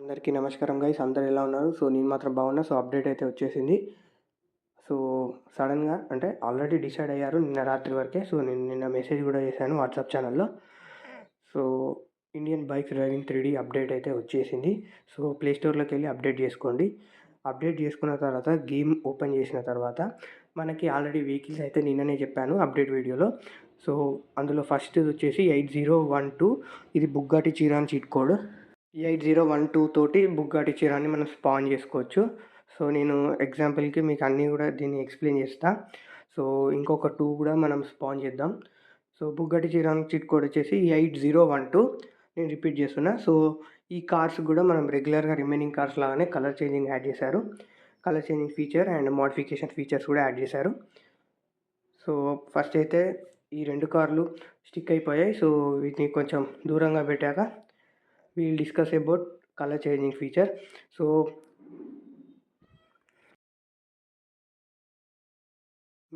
అందరికీ నమస్కారం గైస్, అందరు ఎలా ఉన్నారు? సో నేను మాత్రం బాగున్నా. సో అప్డేట్ అయితే వచ్చేసింది. సో సడన్గా అంటే ఆల్రెడీ డిసైడ్ అయ్యారు నిన్న రాత్రి వరకే. సో నేను నిన్న మెసేజ్ కూడా చేశాను వాట్సాప్ ఛానల్లో. So Indian bike driving 3D update అయితే వచ్చేసింది. సో ప్లే స్టోర్లోకి వెళ్ళి అప్డేట్ చేసుకోండి. అప్డేట్ చేసుకున్న తర్వాత గేమ్ ఓపెన్ చేసిన తర్వాత మనకి ఆల్రెడీ వెహికల్స్ అయితే నిన్ననే చెప్పాను అప్డేట్ వీడియోలో. సో అందులో ఫస్ట్ వచ్చేసి 8012, ఇది బుగాటి చిరాన్ చీట్ కోడ్. 8012 తోటి బుగాటి చిరాన్ని మనం స్పాన్ చేసుకోవచ్చు. సో నేను ఎగ్జాంపుల్కి మీకు అన్నీ కూడా దీన్ని ఎక్స్ప్లెయిన్ చేస్తా. సో ఇంకొక 2 కూడా మనం స్పాన్ చేద్దాం. So Bugatti Chiran cheat code వచ్చేసి 8012. నేను రిపీట్ చేస్తున్నా. సో ఈ కార్స్ కూడా మనం రెగ్యులర్గా రిమైనింగ్ కార్స్ లాగానే కలర్ చేంజింగ్ యాడ్ చేశారు. Colour changing feature and modification features కూడా యాడ్ చేశారు. సో ఫస్ట్ అయితే ఈ 2 కార్లు స్టిక్ అయిపోయాయి. సో వీటిని కొంచెం దూరంగా పెట్టాక we'll discuss about color changing feature. So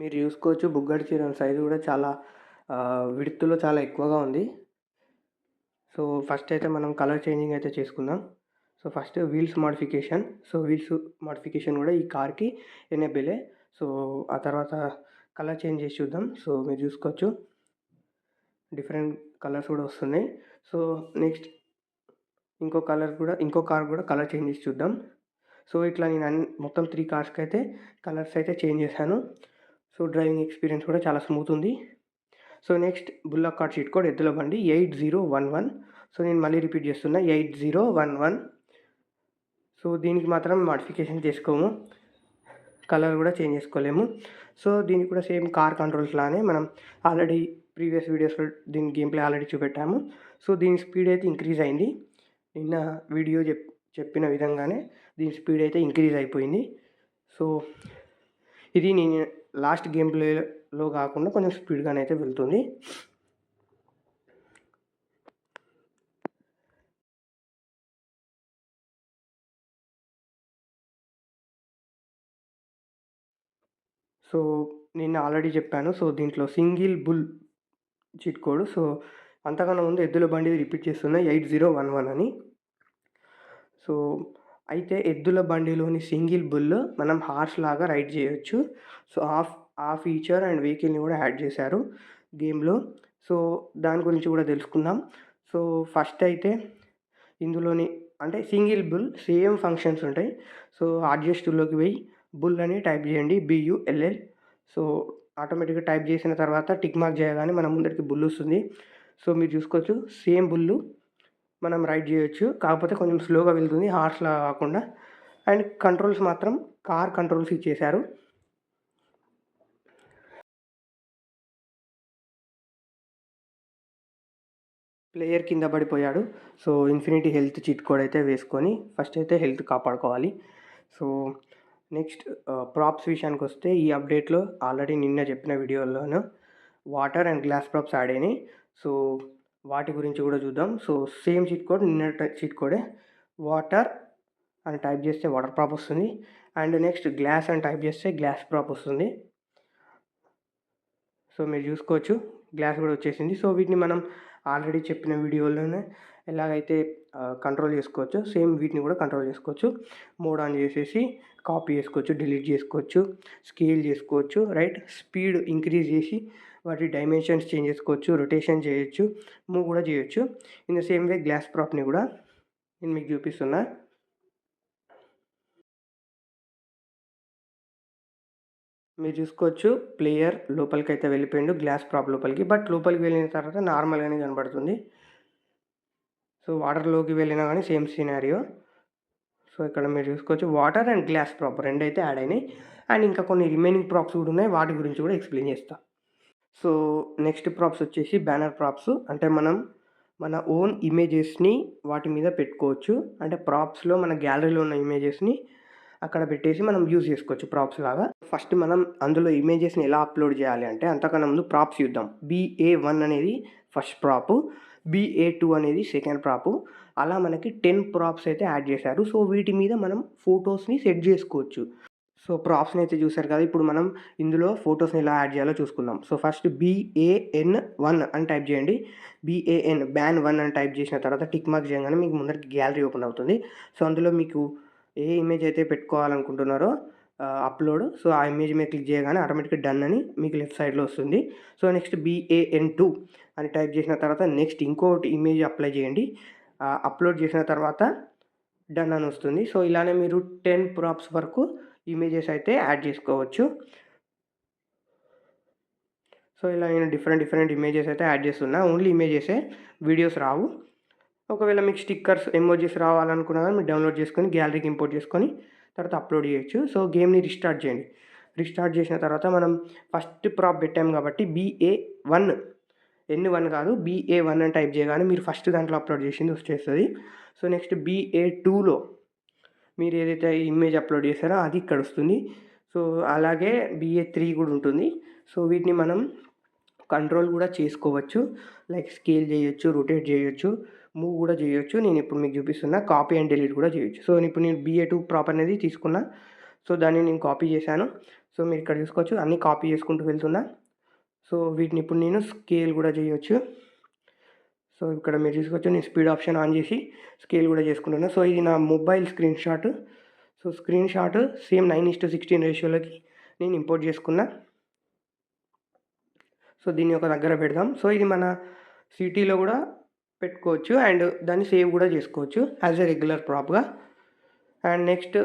మీరు చూసుకోవచ్చు బుగాటి చిరాన్ సైజు కూడా చాలా విడ్త్లో చాలా ఎక్కువగా ఉంది. సో ఫస్ట్ అయితే మనం కలర్ చేంజింగ్ అయితే చేసుకుందాం. So first wheels modification. So wheels modification కూడా ఈ కార్కి ఎనేబులే. సో ఆ తర్వాత కలర్ చేంజ్ చేసి చూద్దాం. సో మీరు చూసుకోవచ్చు డిఫరెంట్ కలర్స్ కూడా వస్తున్నాయి. సో నెక్స్ట్ ఇంకో కార్ కూడా కలర్ చేంజ్ చేసి చూద్దాం. సో ఇట్లా నేను మొత్తం 3 కార్స్కి అయితే కలర్స్ అయితే చేంజ్ చేశాను. సో డ్రైవింగ్ ఎక్స్పీరియన్స్ కూడా చాలా స్మూత్ ఉంది. So next bullock cart cheat code ఎద్దుల బండి 8011. సో నేను మళ్ళీ రిపీట్ చేస్తున్నా 8011. సో దీనికి మాత్రం మోడిఫికేషన్ చేసుకోము, కలర్ కూడా చేంజ్ చేసుకోలేము. సో దీనికి కూడా సేమ్ కార్ కంట్రోల్స్ లానే మనం ఆల్రెడీ ప్రీవియస్ వీడియోస్లో దీని గేమ్ ప్లే ఆల్రెడీ చూపెట్టాము. సో దీని స్పీడ్ అయితే ఇంక్రీజ్ అయింది. నిన్న వీడియో చెప్పిన విధంగానే దీని స్పీడ్ అయితే ఇంక్రీజ్ అయిపోయింది. సో ఇది నేను లాస్ట్ గేమ్ ప్లేలో కాకుండా కొంచెం స్పీడ్గానే అయితే వెళ్తుంది. సో నేను ఆల్రెడీ చెప్పాను. సో దీంట్లో single bull cheat code. So అంతకన్నా ముందు ఎద్దుల బండిది రిపీట్ చేస్తున్నా 8011 అని. సో అయితే ఎద్దుల బండిలోని సింగిల్ బుల్ మనం హార్స్ లాగా రైడ్ చేయొచ్చు. సో ఆ ఫీచర్ అండ్ వెహికల్ని కూడా యాడ్ చేశారు గేమ్లో. సో దాని గురించి కూడా తెలుసుకుందాం. సో ఫస్ట్ అయితే ఇందులోని అంటే సింగిల్ బుల్ సేమ్ ఫంక్షన్స్ ఉంటాయి. సో అడ్జస్ట్లోకి పోయి బుల్ అని టైప్ చేయండి, BULL. సో ఆటోమేటిక్గా టైప్ చేసిన తర్వాత టిక్ మార్క్ చేయగానే మన ముందరికి బుల్ వస్తుంది. సో మీరు చూసుకోవచ్చు సేమ్ బుల్లు మనం రైడ్ చేయొచ్చు, కాకపోతే కొంచెం స్లోగా వెళ్తుంది హార్స్లా కాకుండా. అండ్ కంట్రోల్స్ మాత్రం కార్ కంట్రోల్స్ ఇచ్చేశారు. ప్లేయర్ కింద పడిపోయాడు. So infinity health cheat code అయితే వేసుకొని ఫస్ట్ అయితే హెల్త్ కాపాడుకోవాలి. సో నెక్స్ట్ ప్రాప్స్ విషయానికి వస్తే ఈ అప్డేట్లో ఆల్రెడీ నిన్న చెప్పిన వీడియోలోనూ water and glass props add అయినాయి. సో వాటి గురించి కూడా చూద్దాం. సో సేమ్ చీట్ కోడ్, నిన్న చీట్ కోడే. వాటర్ అని టైప్ చేస్తే వాటర్ ప్రాప్ వస్తుంది. అండ్ నెక్స్ట్ గ్లాస్ అని టైప్ చేస్తే గ్లాస్ ప్రాప్ వస్తుంది. సో మీరు చూసుకోవచ్చు గ్లాస్ కూడా వచ్చేసింది. సో వీటిని మనం ఆల్రెడీ చెప్పిన వీడియోలోనే ఎలాగైతే కంట్రోల్ చేసుకోవచ్చు, సేమ్ వీటిని కూడా కంట్రోల్ చేసుకోవచ్చు. మోడ్ ఆన్ చేసేసి కాపీ చేసుకోవచ్చు, డిలీట్ చేసుకోవచ్చు, స్కేల్ చేసుకోవచ్చు, రైట్. స్పీడ్ ఇంక్రీజ్ చేసి వాటి డైమెన్షన్స్ చేంజ్ చేసుకోవచ్చు, రొటేషన్ చేయొచ్చు, మూవ్ కూడా చేయొచ్చు. In the same way glass ప్రాప్ని కూడా నేను మీకు చూపిస్తున్నా. మీరు చూసుకోవచ్చు ప్లేయర్ లోపలికి అయితే వెళ్ళిపోయిండు గ్లాస్ ప్రాప్ లోపలికి. బట్ లోపలికి వెళ్ళిన తర్వాత నార్మల్గానే కనబడుతుంది. సో వాటర్లోకి వెళ్ళినా కానీ సేమ్ సినారియో. సో ఇక్కడ మీరు చూసుకోవచ్చు వాటర్ అండ్ గ్లాస్ ప్రాప్ రెండు అయితే యాడ్ అయినాయి. అండ్ ఇంకా కొన్ని రిమైనింగ్ ప్రాప్స్ కూడా ఉన్నాయి, వాటి గురించి కూడా ఎక్స్ప్లెయిన్ చేస్తా. సో నెక్స్ట్ ప్రాప్స్ వచ్చేసి బ్యానర్ ప్రాప్స్. అంటే మనం మన ఓన్ ఇమేజెస్ని వాటి మీద పెట్టుకోవచ్చు. అంటే ప్రాప్స్లో మన గ్యాలరీలో ఉన్న ఇమేజెస్ని అక్కడ పెట్టేసి మనం యూజ్ చేసుకోవచ్చు ప్రాప్స్ లాగా. ఫస్ట్ మనం అందులో ఇమేజెస్ని ఎలా అప్లోడ్ చేయాలి అంటే అంతకన్నా ముందు ప్రాప్స్ చూద్దాం. BA1 అనేది ఫస్ట్ ప్రాపు, BA2 అనేది సెకండ్ ప్రాపు. అలా మనకి 10 ప్రాప్స్ అయితే యాడ్ చేశారు. సో వీటి మీద మనం ఫొటోస్ని సెట్ చేసుకోవచ్చు. సో ప్రాప్స్‌ని అయితే చూసారు కదా! ఇప్పుడు మనం ఇందులో ఫోటోస్‌ని ఎలా యాడ్ చేయాలో చూసుకుందాం. సో ఫస్ట్ BAN1 అని టైప్ చేయండి. BAN1 అని టైప్ చేసిన తర్వాత టిక్ మార్క్ చేయంగానే మీకు ముందరకి గ్యాలరీ ఓపెన్ అవుతుంది. సో అందులో మీకు ఏ ఇమేజ్ అయితే పెట్టుకోవాలనుకుంటున్నారో అప్‌లోడ్. సో ఆ ఇమేజ్ మీద క్లిక్ చేయగానే ఆటోమేటిక్‌గా డన్ అని మీకు లెఫ్ట్ సైడ్‌లో వస్తుంది. సో నెక్స్ట్ BAN2 అని టైప్ చేసిన తర్వాత నెక్స్ట్ ఇంకోటి ఇమేజ్ అప్లై చేయండి. అప్‌లోడ్ చేసిన తర్వాత డన్ అని వస్తుంది. సో ఇలానే మీరు 10 ప్రాప్స్ వరకు ఇమేజెస్ అయితే యాడ్ చేసుకోవచ్చు. సో ఇలా నేను డిఫరెంట్ ఇమేజెస్ అయితే యాడ్ చేస్తున్నా. ఓన్లీ ఇమేజెసే, వీడియోస్ రావు. ఒకవేళ మీకు స్టిక్కర్స్, ఎమోజిస్ రావాలనుకున్నా గాని మీరు డౌన్‌లోడ్ చేసుకొని గ్యాలరీకి ఇంపోర్ట్ చేసుకొని తర్వాత అప్‌లోడ్ చేయొచ్చు. సో గేమ్‌ని రిస్టార్ట్ చేయండి. రిస్టార్ట్ చేసిన తర్వాత మనం ఫస్ట్ ప్రాప్ పెట్టాం కాబట్టి BA1 N1 కాదు BA1 అని టైప్ చేయగానే మీరు ఫస్ట్ దాంట్లో అప్‌లోడ్ చేసింది వచ్చేస్తది. సో నెక్స్ట్ BA2లో మీరు ఏదైతే ఇమేజ్ అప్‌లోడ్ చేసారో అది ఇక్కడొస్తుంది. సో అలాగే BA3 కూడా ఉంటుంది. సో వీటిని మనం కంట్రోల్ కూడా చేసుకోవచ్చు. లైక్ స్కేల్ చేయొచ్చు, రొటేట్ చేయొచ్చు, మూవ్ కూడా చేయొచ్చు. నేనిప్పుడు మీకు చూపిస్తున్నా. కాపీ అండ్ డిలీట్ కూడా చేయొచ్చు. సో ఇప్పుడు నేను BA2 ప్రాప్ అనేది తీసుకున్నా. సో దాన్ని నేను కాపీ చేశాను. సో మీరు ఇక్కడ చూసుకోవచ్చు అన్నీ కాపీ చేసుకుంటూ వెళ్తున్నా. సో వీటిని ఇప్పుడు నేను స్కేల్ కూడా చేయొచ్చు. సో ఇక్కడ మీరు చూసుకోవచ్చు నేను స్పీడ్ ఆప్షన్ ఆన్ చేసి స్కేల్ కూడా చేసుకుంటున్నా. సో ఇది నా mobile screen shot. So screen shot same 9:16 రేషియోలోకి నేను ఇంపోర్ట్ చేసుకున్నా. సో దీన్ని ఒక దగ్గర పెడదాం. సో ఇది మన సిటీలో కూడా పెట్టుకోవచ్చు అండ్ దాన్ని సేవ్ కూడా చేసుకోవచ్చు యాజ్ ఎ రెగ్యులర్ ప్రాప్‌గా. అండ్ నెక్స్ట్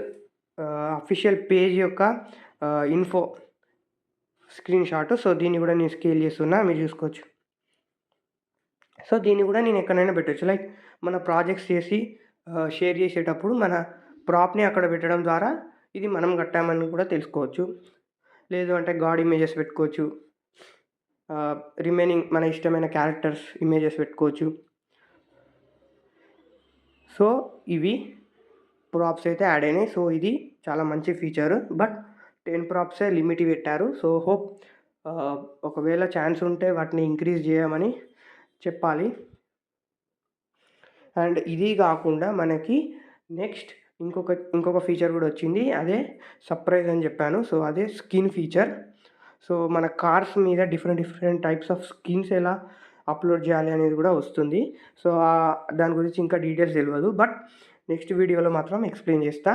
అఫీషియల్ పేజ్ యొక్క ఇన్ఫో స్క్రీన్ షాట్. సో దీన్ని కూడా నేను స్కేల్ చేస్తున్నా మీరు చూసుకోవచ్చు. సో దీన్ని కూడా నేను ఎక్కడైనా పెట్టొచ్చు. లైక్ మన ప్రాజెక్ట్స్ చేసి షేర్ చేసేటప్పుడు మన ప్రాప్‌ని అక్కడ పెట్టడం ద్వారా ఇది మనం కట్టామని కూడా తెలుసుకోవచ్చు. లేదు అంటే గాడ్ ఇమేజెస్ పెట్టుకోవచ్చు. రిమైనింగ్ మన ఇష్టమైన క్యారెక్టర్స్ ఇమేజెస్ పెట్టుకోవచ్చు. సో ఇవి ప్రాప్స్ అయితే యాడ్ అయినాయి. సో ఇది చాలా మంచి ఫీచర్. బట్ 10 ప్రాప్సే లిమిట్ పెట్టారు. సో హోప్ ఒకవేళ ఛాన్స్ ఉంటే వాటిని ఇంక్రీజ్ చేయమని చెప్పాలి. అండ్ ఇది కాకుండా మనకి నెక్స్ట్ ఇంకొక ఫీచర్ కూడా వచ్చింది. అదే సర్ప్రైజ్ అని చెప్పాను. సో అదే స్కిన్ ఫీచర్. సో మన కార్స్ మీద డిఫరెంట్ టైప్స్ ఆఫ్ స్కిన్స్ ఎలా అప్‌లోడ్ చేయాలి అనేది కూడా వస్తుంది. సో దాని గురించి ఇంకా డీటెయిల్స్ తెలవదు. బట్ నెక్స్ట్ వీడియోలో మాత్రం ఎక్స్‌ప్లెయిన్ చేస్తా.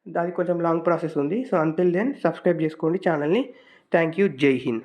అది కొంచెం లాంగ్ ప్రాసెస్ ఉంది. సో అంటిల్ దెన్ సబ్స్క్రైబ్ చేసుకోండి ఛానల్‌ని. Thank you. జై హింద్.